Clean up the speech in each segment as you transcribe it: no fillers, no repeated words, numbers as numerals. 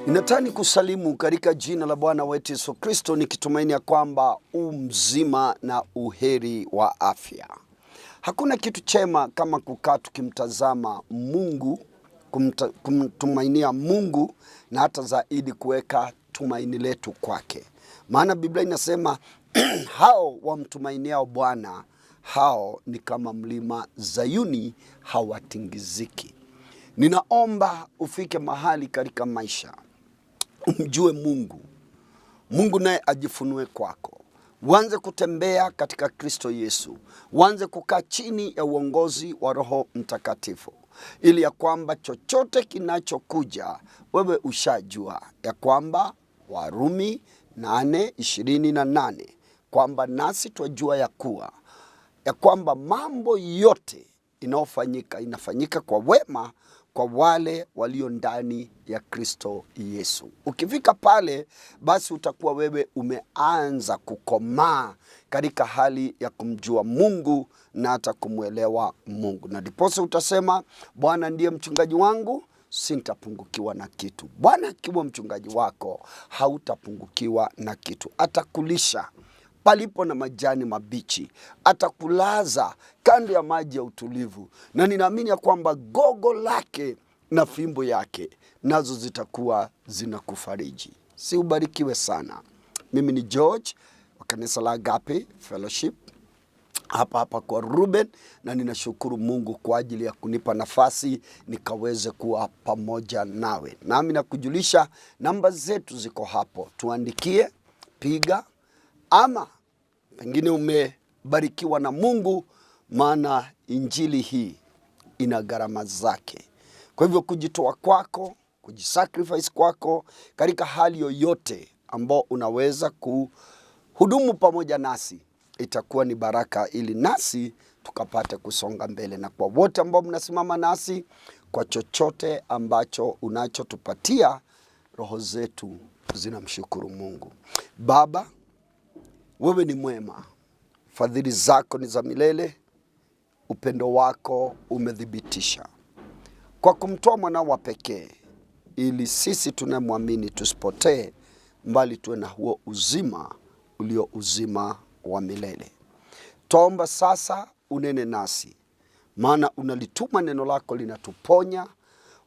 Ninataka kusalimu katika jina la Bwana wetu Yesu Kristo, nikitumaini ya kwamba mzima na uheri wa afya. Hakuna kitu chema kama kukaa tukimtazama Mungu, kumtumainia Mungu na hata zaidi kuweka tumaini letu kwake. Maana Biblia inasema hao wamtumainiao Bwana, hao ni kama mlima Zayuni, hawatingiziki. Ninaomba ufike mahali katika maisha umjue Mungu. Mungu naye ajifunue kwako. Uanze kutembea katika Kristo Yesu. Uanze kukaa chini ya uongozi wa Roho Mtakatifu, ili ya kwamba chochote kinachokuja wewe ushajua ya kwamba Warumi 8:28 kwamba nasi twajua ya kwamba mambo yote inafanyika kwa wema kwa wale walio ndani ya Kristo Yesu. Ukifika pale, basi utakuwa wewe umeanza kukomaa katika hali ya kumjua Mungu na hata kumwelewa Mungu. Na ndiposa utasema, Bwana ndiye mchungaji wangu, sintapungukiwa na kitu. Bwana akiwa mchungaji wako, hautapungukiwa na kitu. Atakulisha palipo na majani mabichi, atakulaza kando ya maji ya utulivu, na ninaamini ya kwamba gogo lake na fimbo yake nazo zitakuwa zinakufariji. Si ubarikiwe sana. Mimi ni George wa kanisa la Agape Fellowship hapa kwa Ruben, na ninashukuru Mungu kwa ajili ya kunipa nafasi nikaweze kuwa pamoja nawe. Nami nakujulisha namba zetu ziko hapo, tuandikie, piga, ama pengine umebarikiwa na Mungu, maana injili hii ina gharama zake. Kwa hivyo kujitoa kwako, kujisacrifice kwako katika hali yoyote ambao unaweza kuhudumu pamoja nasi, itakuwa ni baraka ili nasi tukapate kusonga mbele. Na kwa wote ambao mnasimama nasi kwa chochote ambacho unachotupatia, roho zetu zinamshukuru Mungu. Baba, wewe ni mwema, fadhili zako ni za milele, upendo wako umedhibitisha kwa kumtoa mwanao wa pekee, ili sisi tunamwamini tusipotee, mbali tuwe na huo uzima ulio uzima wa milele. Tuomba sasa unene nasi, maana unalituma neno lako linatuponya,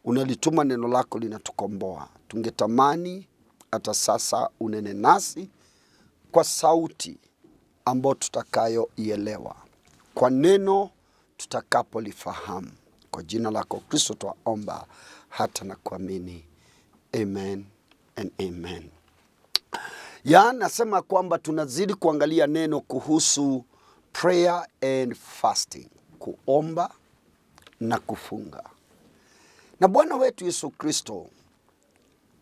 unalituma neno lako linatukomboa. Tungetamani hata sasa unene nasi kwa sauti ambayo tutakayoielewa, kwa neno tutakapolifahamu. Kwa jina lako Kristo twaomba hata na kuamini. Amen and amen. Nasema kwamba tunazidi kuangalia neno kuhusu prayer and fasting, kuomba na kufunga. Na Bwana wetu Yesu Kristo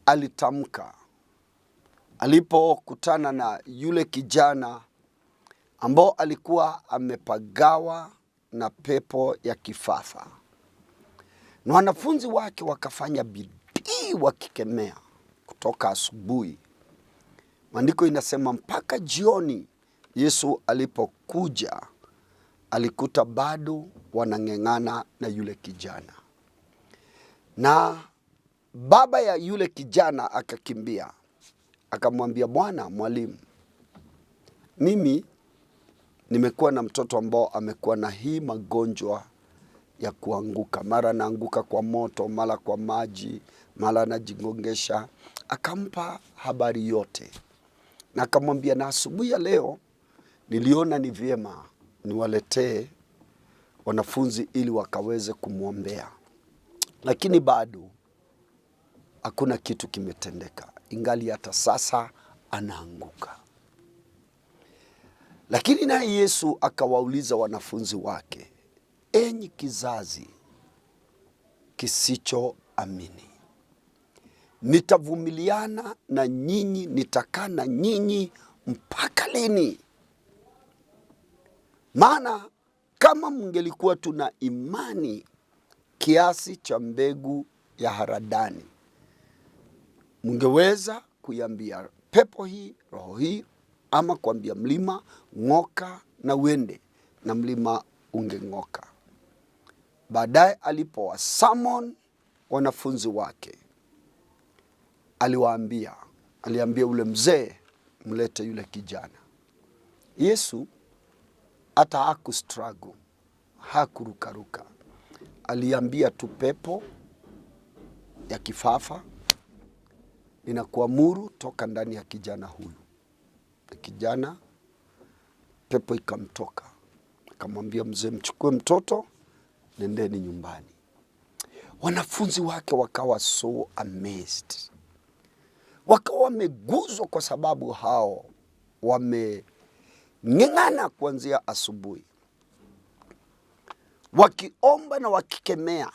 alitamka alipokutana na yule kijana ambao alikuwa amepagawa na pepo ya kifafa, na wanafunzi wake wakafanya bidii wakikemea kutoka asubuhi. Maandiko inasema mpaka jioni Yesu alipokuja alikuta bado wanang'eng'ana na yule kijana. Na baba ya yule kijana akakimbia, akamwambia, Bwana, mwalimu, mimi nimekuwa na mtoto ambao amekuwa na hii magonjwa ya kuanguka. Mara anaanguka kwa moto, mara kwa maji, mara anajigongesha. Akampa habari yote. Na akamwambia, na asubuhi ya leo niliona ni vyema niwaletee wanafunzi ili wakaweze kumwombea. Lakini bado hakuna kitu kimetendeka, ingali hata sasa anaanguka. Lakini naye Yesu akawauliza wanafunzi wake, enyi kizazi kisichoamini, nitavumiliana na nyinyi, nitakaa na nyinyi mpaka lini? Maana kama mngelikuwa tuna imani kiasi cha mbegu ya haradani, mngeweza kuiambia pepo hii, roho hii, ama kuambia mlima ng'oka na uende, na mlima ungeng'oka. Baadaye alipowasamon wanafunzi wake, aliambia ule mzee, mlete yule kijana. Yesu hata hakustruggle, hakurukaruka. Aliambia tu pepo ya kifafa, ninakuamuru toka ndani ya kijana huyu. Kijana, pepo ikamtoka. Akamwambia mzee, mchukue mtoto, nendeni nyumbani. Wanafunzi wake wakawa so amazed, wakawa wameguzwa, kwa sababu hao wameng'ang'ana kuanzia asubuhi, wakiomba na wakikemea.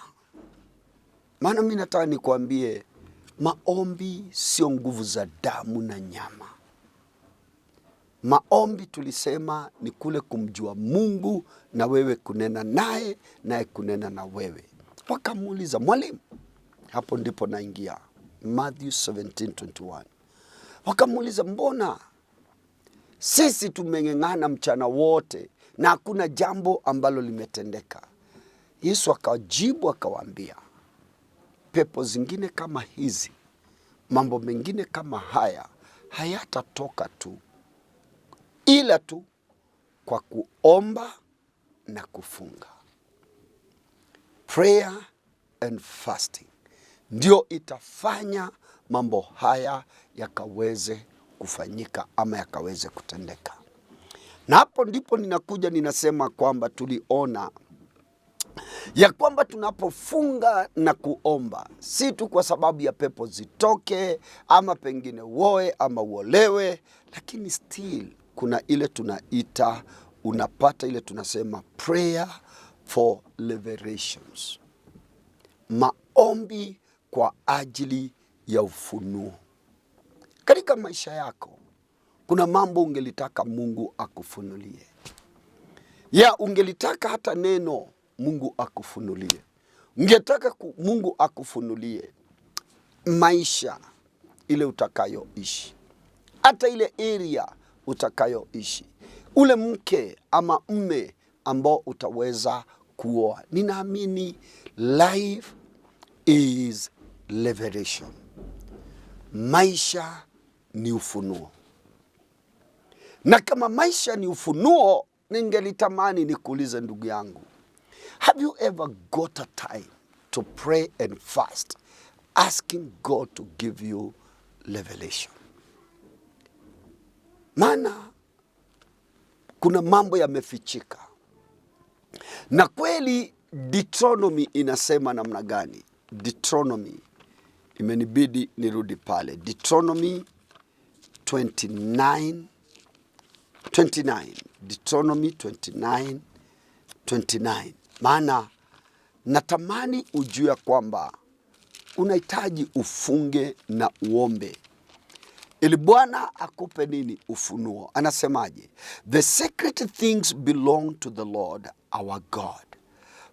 Maana mimi nataka nikuambie, maombi sio nguvu za damu na nyama. Maombi tulisema ni kule kumjua Mungu na wewe kunena naye, naye kunena na wewe. Wakamuuliza, mwalimu, hapo ndipo naingia Matthew 17:21. Wakamuuliza, mbona sisi tumeng'ang'ana mchana wote na hakuna jambo ambalo limetendeka? Yesu akajibu akawaambia, pepo zingine kama hizi, mambo mengine kama haya hayatatoka tu, ila tu kwa kuomba na kufunga. Prayer and fasting ndio itafanya mambo haya yakaweze kufanyika ama yakaweze kutendeka. Na hapo ndipo ninakuja ninasema kwamba tuliona ya kwamba tunapofunga na kuomba, si tu kwa sababu ya pepo zitoke ama pengine uoe ama uolewe, lakini still kuna ile tunaita, unapata ile tunasema prayer for liberations, maombi kwa ajili ya ufunuo. Katika maisha yako kuna mambo ungelitaka Mungu akufunulie, ungelitaka hata neno Mungu akufunulie, ungetaka Mungu akufunulie maisha ile utakayoishi, hata ile area utakayoishi, ule mke ama mme ambao utaweza kuoa. Ninaamini life is liberation. Maisha ni ufunuo. Na kama maisha ni ufunuo, ningelitamani nikuulize ndugu yangu, have you ever got a time to pray and fast, asking God to give you revelation? Maana kuna mambo yamefichika. Na kweli Deuteronomy inasema namna gani? Deuteronomy, imenibidi nirudi pale. Deuteronomy 29. Deuteronomy 29:29. Maana natamani ujue kwamba unahitaji ufunge na uombe ili Bwana akupe nini? Ufunuo. Anasemaje? The secret things belong to the Lord our God,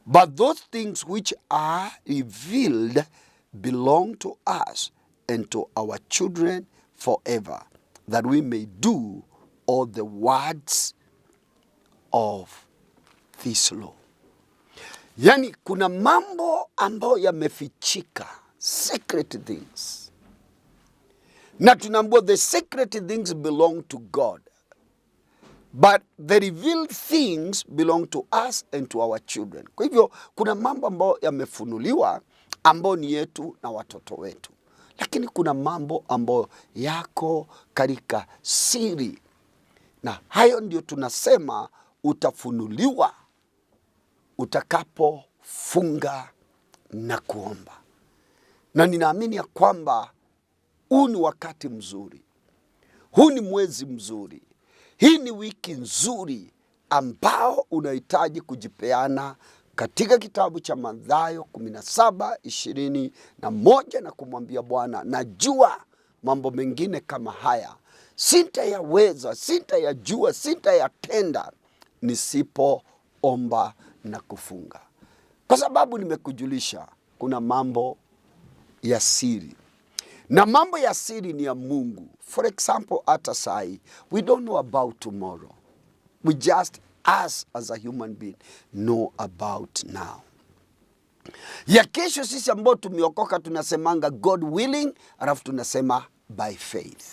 but those things which are revealed belong to us and to our children forever, that we may do all the words of this law. Yani kuna mambo ambayo yamefichika, secret things. Na tunaambiwa the secret things belong to God, but the revealed things belong to us and to our children. Kwa hivyo kuna mambo ambayo yamefunuliwa ambayo ni yetu na watoto wetu, lakini kuna mambo ambayo yako katika siri, na hayo ndio tunasema utafunuliwa utakapofunga na kuomba. Na ninaamini ya kwamba huu ni wakati mzuri, huu ni mwezi mzuri, hii ni wiki nzuri ambao unahitaji kujipeana katika kitabu cha Mathayo 17:21 na kumwambia Bwana, najua mambo mengine kama haya sintayaweza, sintayajua, sintayatenda nisipoomba na kufunga. Kwa sababu nimekujulisha kuna mambo ya siri, na mambo ya siri ni ya Mungu. For example, hata sai, we don't know about tomorrow. We just, us as a human being, know about now. Ya kesho sisi ambao tumeokoka tunasemanga God willing, alafu tunasema by faith.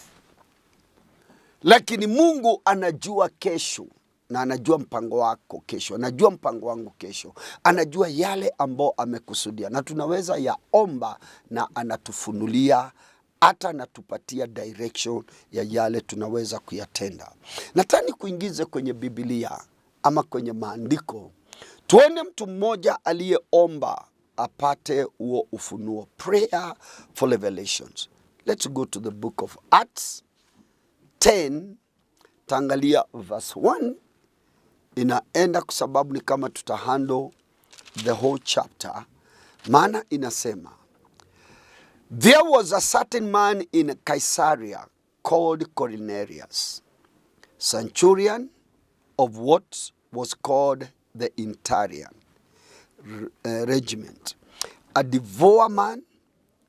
Lakini Mungu anajua kesho na anajua mpango wako kesho, anajua mpango wangu kesho, anajua yale ambao amekusudia, na tunaweza yaomba na anatufunulia, hata anatupatia direction ya yale tunaweza kuyatenda. Nataka kuingize kwenye Biblia ama kwenye maandiko, tuone mtu mmoja aliyeomba apate huo ufunuo. Prayer for revelations. Let's go to the book of Acts 10, tangalia verse 1. Inaenda kwa sababu ni kama tutahandle the whole chapter. Maana inasema, there was a certain man in Caesarea called Cornelius, centurion of what was called the Italian regiment, a devout man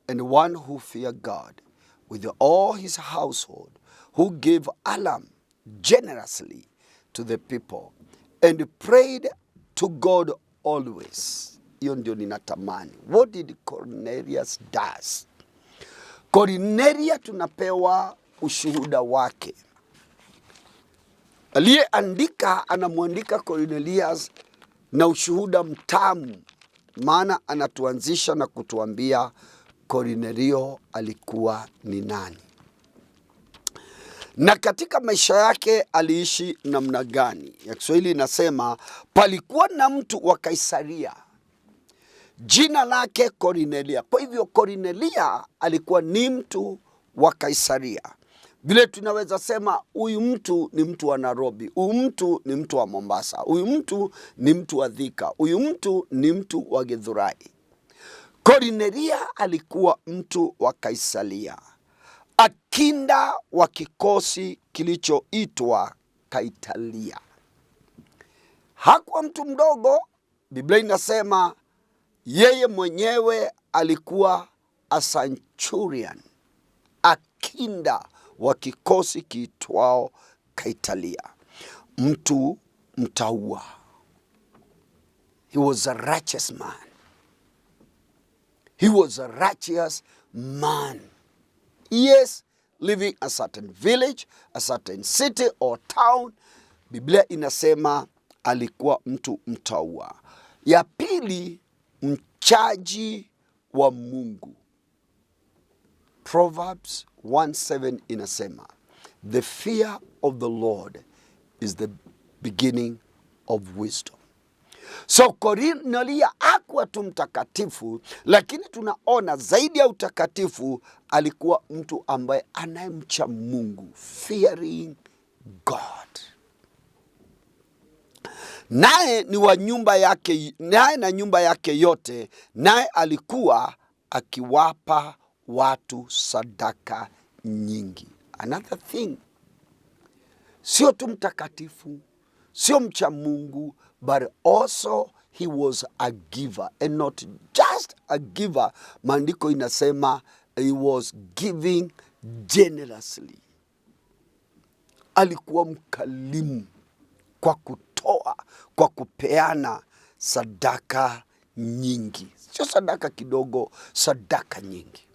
and one who feared God with all his household, who gave alms generously to the people and prayed to God always. Hiyo ndio ninatamani. What did Cornelius does? Cornelius tunapewa ushuhuda wake. Aliyeandika anamwandika Cornelius na ushuhuda mtamu, maana anatuanzisha na kutuambia Cornelio alikuwa ni nani, na katika maisha yake aliishi namna gani. Ya Kiswahili inasema palikuwa na mtu wa Kaisaria, jina lake Cornelia. Kwa hivyo Cornelia alikuwa ni mtu wa Kaisaria. Vile tunaweza sema huyu mtu ni mtu wa Nairobi, huyu mtu ni mtu wa Mombasa, huyu mtu ni mtu wa Thika, huyu mtu ni mtu wa Githurai. Cornelia alikuwa mtu wa Kaisaria, akinda wa kikosi kilichoitwa Kaitalia. Hakuwa mtu mdogo. Biblia inasema yeye mwenyewe alikuwa a centurion, akinda wa kikosi kiitwao Kaitalia, mtu mtaua. He was a righteous man. He was a righteous man. Yes, living a certain village, a certain city or town. Biblia inasema alikuwa mtu mtaua. Ya pili, mchaji wa Mungu. Proverbs 1:7 inasema, the fear of the Lord is the beginning of wisdom. So Cornelia hakuwa tu mtakatifu, lakini tunaona zaidi ya utakatifu alikuwa mtu ambaye anayemcha Mungu, fearing God. Naye ni wa nyumba yake, naye na nyumba yake yote, naye alikuwa akiwapa watu sadaka nyingi. Another thing, sio tu mtakatifu, sio mcha Mungu, but also he was a giver, and not just a giver. Maandiko inasema he was giving generously. Alikuwa mkalimu kwa kutoa, kwa kupeana sadaka nyingi. Sio sadaka kidogo, sadaka nyingi.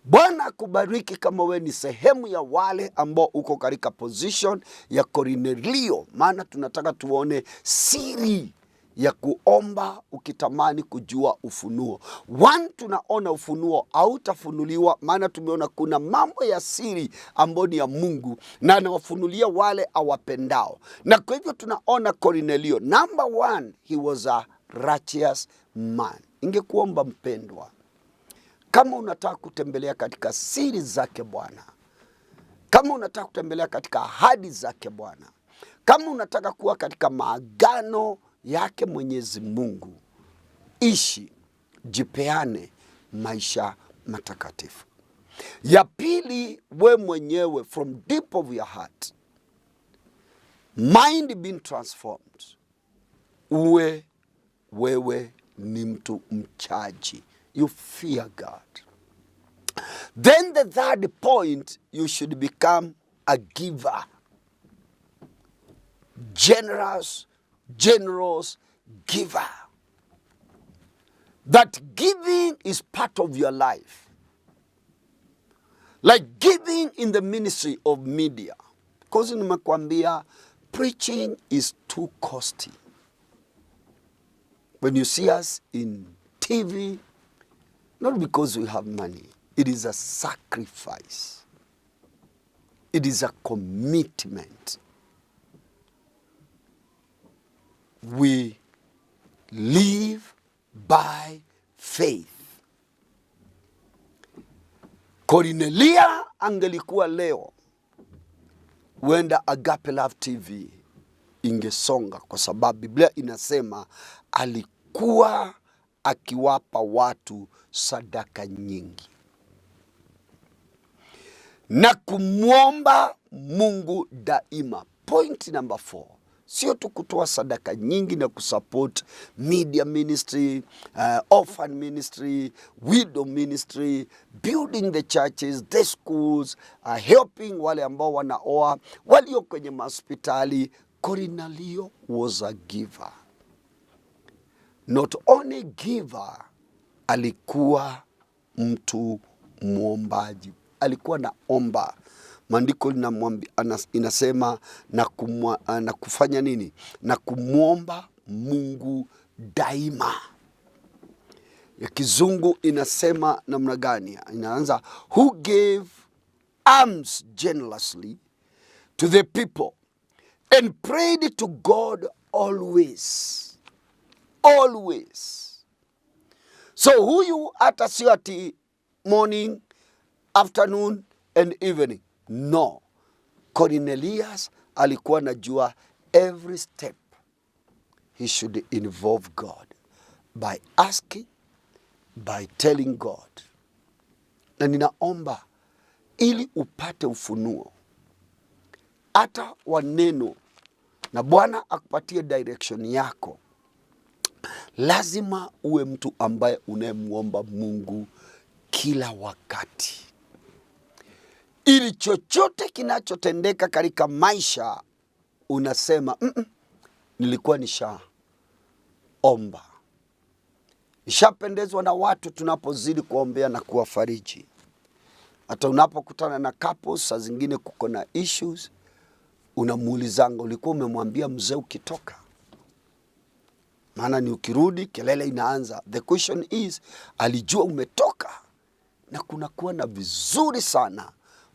Bwana akubariki kama we ni sehemu ya wale ambao uko katika position ya Cornelio, maana tunataka tuone siri ya kuomba ukitamani kujua ufunuo. Tunaona ufunuo hautafunuliwa, maana tumeona kuna mambo ya siri ambayo ni ya Mungu na anawafunulia wale awapendao. Na kwa hivyo tunaona Cornelio, number 1, he was a righteous man. Ingekuomba mpendwa, kama unataka kutembelea katika siri zake Bwana, kama unataka kutembelea katika ahadi zake Bwana, kama unataka kuwa katika maagano yake Mwenyezi Mungu, ishi, jipeane maisha matakatifu. Ya pili, we mwenyewe from deep of your heart, mind being transformed, uwe wewe ni mtu mchaji. You fear God. Then the third point, you should become a giver. Generous giver. that giving is part of your life. Like giving in the ministry of media. Because nimekuambia, preaching is too costly. When you see us in TV, not because we have money, it is a sacrifice. It is a commitment. We live by faith. Cornelia angelikuwa leo, huenda Agape Love TV ingesonga, kwa sababu Biblia inasema alikuwa akiwapa watu sadaka nyingi na kumwomba Mungu daima. Point number 4. Sio tu kutoa sadaka nyingi na kusupport media ministry, orphan ministry, widow ministry, building the churches, the schools, helping wale ambao wanaoa, walio kwenye hospitali. Cornelio was a giver. Not only giver, alikuwa mtu muombaji. Alikuwa naomba. Maandiko inasema na kufanya nini? Na kumwomba Mungu daima. Ya Kizungu inasema namna gani? Inaanza, who gave alms generously to the people and prayed to God always. Always. So huyu hata sio ati morning, afternoon and evening. No. Cornelius alikuwa najua every step he should involve God by asking, by telling God. Na ninaomba ili upate ufunuo hata wa neno na Bwana akupatie direction yako. Lazima uwe mtu ambaye unayemuomba Mungu kila wakati, ili chochote kinachotendeka katika maisha unasema nilikuwa nishaomba. Nishapendezwa na watu tunapozidi kuombea na kuwafariji. Hata unapokutana na couples, saa zingine kuko na issues, unamuulizanga, ulikuwa umemwambia mzee ukitoka? Maana ni ukirudi kelele inaanza. The question is, alijua umetoka? Na kunakuwa na vizuri sana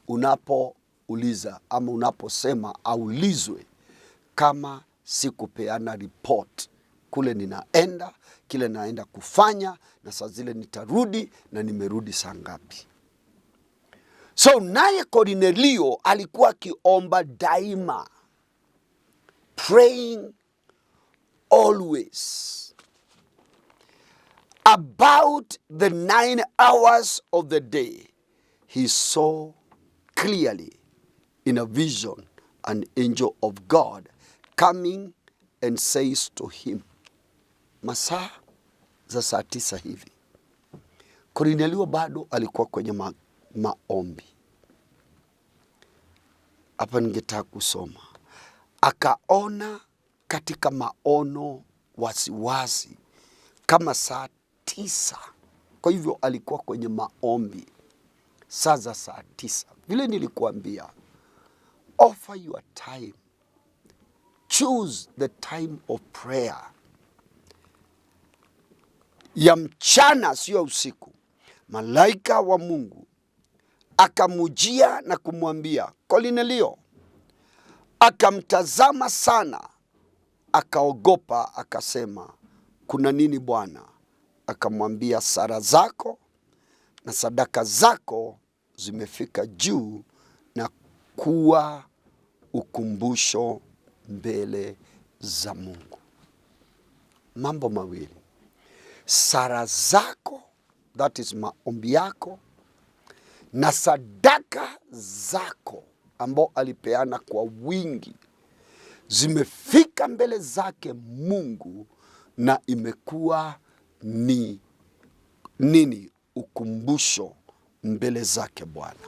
unapouliza ama unaposema aulizwe kama sikupeana report kule ninaenda, kile naenda kufanya, na saa zile nitarudi na nimerudi saa ngapi. So naye Cornelio alikuwa akiomba daima, praying always. About the 9 hours of the day, he saw clearly in a vision an angel of God coming and says to him, masaa za saa 9 hivi. Cornelio bado alikuwa kwenye maombi. Hapa ningetaka kusoma. Akaona katika maono wasiwasi kama saa 9. Kwa hivyo alikuwa kwenye maombi saa za saa 9. Vile nilikuambia, offer your time. Choose the time of prayer. Ya mchana, sio usiku. Malaika wa Mungu akamujia na kumwambia Cornelio. Akamtazama sana, akaogopa, akasema, kuna nini Bwana? Akamwambia, sala zako na sadaka zako zimefika juu na kuwa ukumbusho mbele za Mungu. Mambo mawili. Sala zako, that is maombi yako, na sadaka zako ambao alipeana kwa wingi, zimefika mbele zake Mungu na imekuwa ni nini? Ukumbusho mbele zake Bwana.